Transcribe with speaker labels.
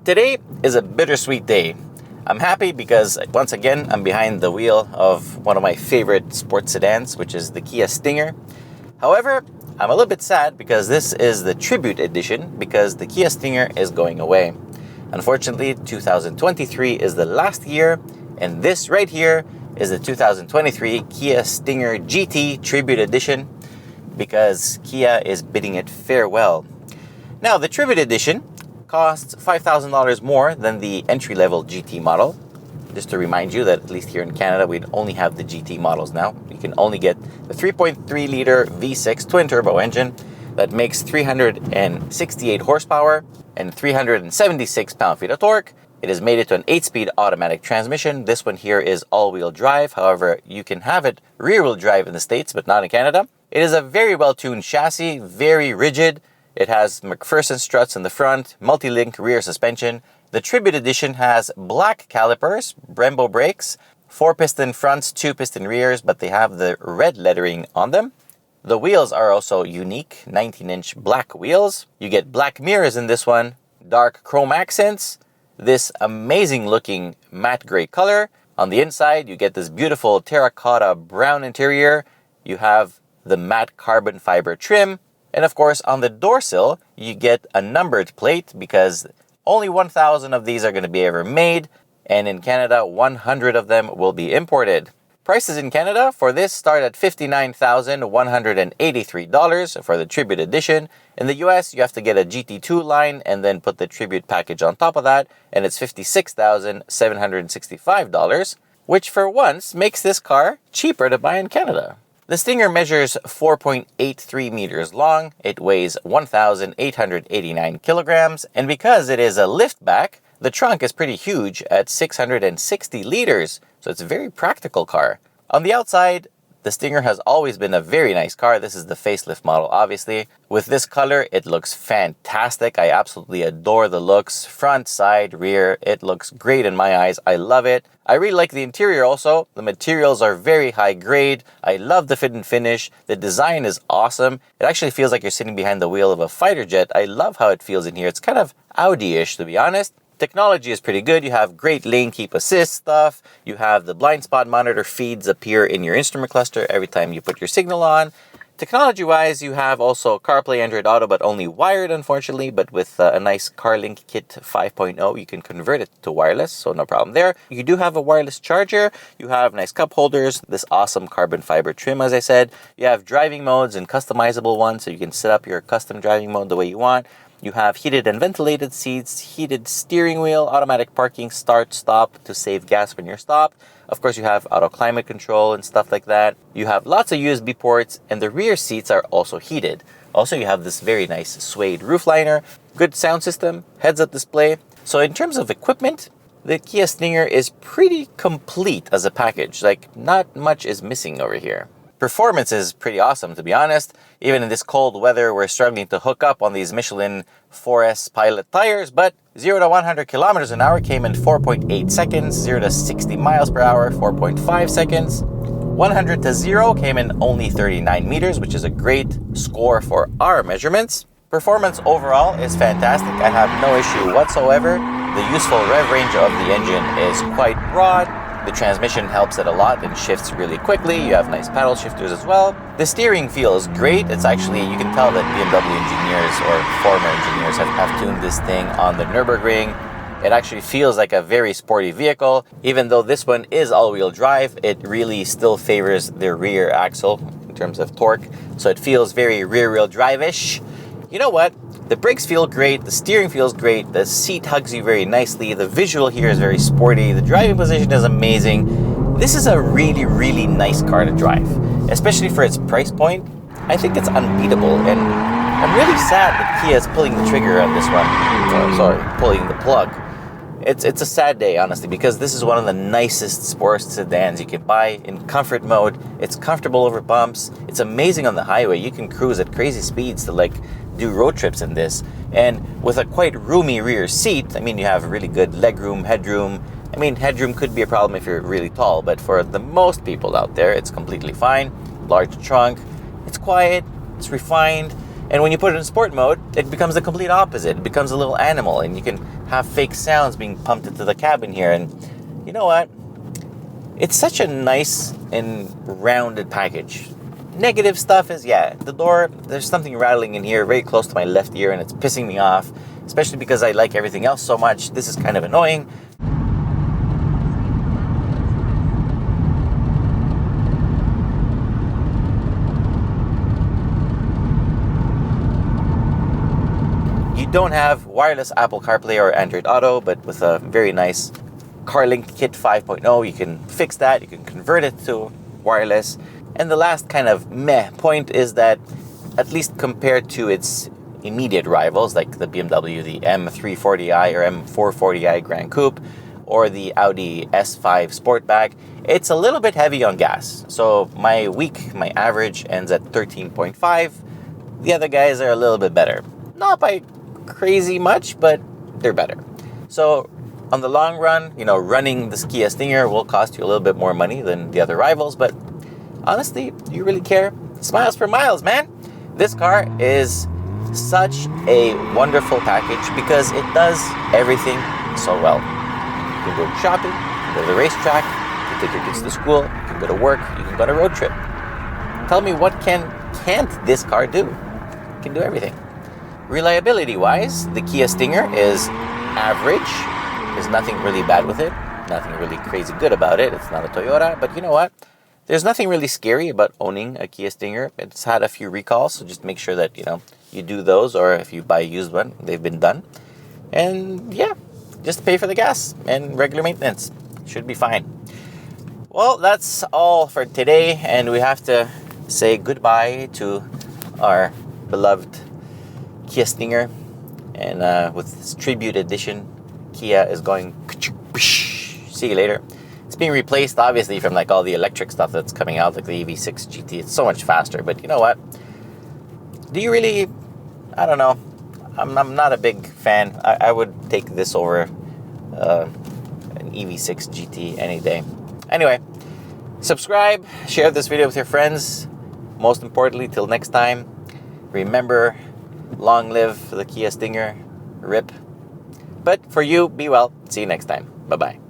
Speaker 1: Today is a bittersweet day. I'm happy because once again I'm behind the wheel of one of my favorite sports sedans, which is the Kia Stinger. However, I'm a little bit sad because this is the tribute edition because the Kia Stinger is going away. Unfortunately, 2023 is the last year, and this right here is the 2023 Kia Stinger GT Tribute Edition because Kia is bidding it farewell. Now, the Tribute Edition costs $5,000 more than the entry-level GT model. Just to remind you that at least here in Canada, we only have the GT models now. You can only get the 3.3-liter V6 twin-turbo engine that makes 368 horsepower and 376 pound-feet of torque. It is mated to an 8-speed automatic transmission. This one here is all-wheel drive. However, you can have it rear-wheel drive in the States, but not in Canada. It is a very well-tuned chassis, very rigid. It has McPherson struts in the front, multi-link rear suspension. The Tribute Edition has black calipers, Brembo brakes, 4-piston fronts, 2-piston rears, but they have the red lettering on them. The wheels are also unique, 19-inch black wheels. You get black mirrors in this one, dark chrome accents, this amazing-looking matte gray color. On the inside, you get this beautiful terracotta brown interior. You have the matte carbon fiber trim. And of course, on the door sill, you get a numbered plate because only 1,000 of these are going to be ever made. And in Canada, 100 of them will be imported. Prices in Canada for this start at $59,183 for the Tribute Edition. In the US, you have to get a GT2 line and then put the Tribute package on top of that. And it's $56,765, which for once makes this car cheaper to buy in Canada. The Stinger measures 4.83 meters long, it weighs 1,889 kilograms, and because it is a liftback, the trunk is pretty huge at 660 liters, so it's a very practical car. On the outside, the Stinger has always been a very nice car. This is the facelift model, obviously. With this color, it looks fantastic. I absolutely adore the looks. Front, side, rear, it looks great in my eyes. I love it. I really like the interior also. The materials are very high grade. I love the fit and finish. The design is awesome. It actually feels like you're sitting behind the wheel of a fighter jet. I love how it feels in here. It's kind of Audi-ish, to be honest. Technology is pretty good. You have great lane keep assist stuff. You have the blind spot monitor feeds appear in your instrument cluster every time you put your signal on. Technology-wise, you have also CarPlay Android Auto, but only wired, unfortunately. But with a nice Carlinkit 5.0, you can convert it to wireless, so no problem there. You do have a wireless charger. You have nice cup holders, this awesome carbon fiber trim, as I said. You have driving modes and customizable ones, so you can set up your custom driving mode the way you want. You have heated and ventilated seats, heated steering wheel, automatic parking, start, stop to save gas when you're stopped. Of course, you have auto climate control and stuff like that. You have lots of USB ports, and the rear seats are also heated. Also, you have this very nice suede roof liner, good sound system, heads-up display. So in terms of equipment, the Kia Stinger is pretty complete as a package. Like, not much is missing over here. Performance is pretty awesome, to be honest. Even in this cold weather, we're struggling to hook up on these Michelin 4S Pilot tires, but 0 to 100 kilometers an hour came in 4.8 seconds, 0 to 60 miles per hour, 4.5 seconds. 100 to 0 came in only 39 meters, which is a great score for our measurements. Performance overall is fantastic. I have no issue whatsoever. The useful rev range of the engine is quite broad. The transmission helps it a lot and shifts really quickly. You have nice paddle shifters as well. The steering feels great. It's actually, you can tell that BMW engineers or former engineers have tuned this thing on the Nürburgring. It actually feels like a very sporty vehicle. Even though this one is all-wheel drive, it really still favors the rear axle in terms of torque. So it feels very rear-wheel drive-ish. You know what? The brakes feel great, the steering feels great, the seat hugs you very nicely, the visual here is very sporty, the driving position is amazing. This is a really, really nice car to drive, especially for its price point. I think it's unbeatable, and I'm really sad that Kia is pulling the trigger on this one. Pulling the plug. It's a sad day, honestly, because this is one of the nicest sports sedans you can buy in comfort mode. It's comfortable over bumps. It's amazing on the highway. You can cruise at crazy speeds to do road trips in this. And with a quite roomy rear seat, I mean, you have really good legroom, headroom. I mean, headroom could be a problem if you're really tall, but for the most people out there, it's completely fine. Large trunk. It's quiet. It's refined. And when you put it in sport mode, it becomes the complete opposite. It becomes a little animal, and you can have fake sounds being pumped into the cabin here. And you know what? It's such a nice and rounded package. Negative stuff is, yeah, the door, there's something rattling in here very close to my left ear, and it's pissing me off, especially because I like everything else so much. This is kind of annoying. You don't have wireless Apple CarPlay or Android Auto, but with a very nice Carlinkit 5.0, you can fix that. You can convert it to wireless. And the last kind of meh point is that, at least compared to its immediate rivals, like the BMW, the M340i or M440i Grand Coupe, or the Audi S5 Sportback, it's a little bit heavy on gas. So my average ends at 13.5. The other guys are a little bit better. Not by crazy much, but they're better. So on the long run, running this Kia Stinger will cost you a little bit more money than the other rivals, but honestly, do you really care? Smiles for miles, man. This car is such a wonderful package because it does everything so well. You can go shopping, you can go to the racetrack, you can take your kids to school, you can go to work, you can go on a road trip. Tell me, what can't this car do? It can do everything. Reliability-wise, the Kia Stinger is average. There's nothing really bad with it, nothing really crazy good about it. It's not a Toyota, but you know what? There's nothing really scary about owning a Kia Stinger. It's had a few recalls, so just make sure that, you do those, or if you buy a used one, they've been done. And yeah, just pay for the gas and regular maintenance. Should be fine. Well, that's all for today, and we have to say goodbye to our beloved Kia Stinger. And with this tribute edition, Kia is going, see you later. It's being replaced, obviously, from like all the electric stuff that's coming out, like the EV6 GT. It's so much faster, but you know what? Do you really? I don't know. I'm not a big fan. I would take this over an EV6 GT any day. Anyway, subscribe, share this video with your friends. Most importantly, till next time, remember, long live the Kia Stinger. RIP. But for you, be well. See you next time. Bye-bye.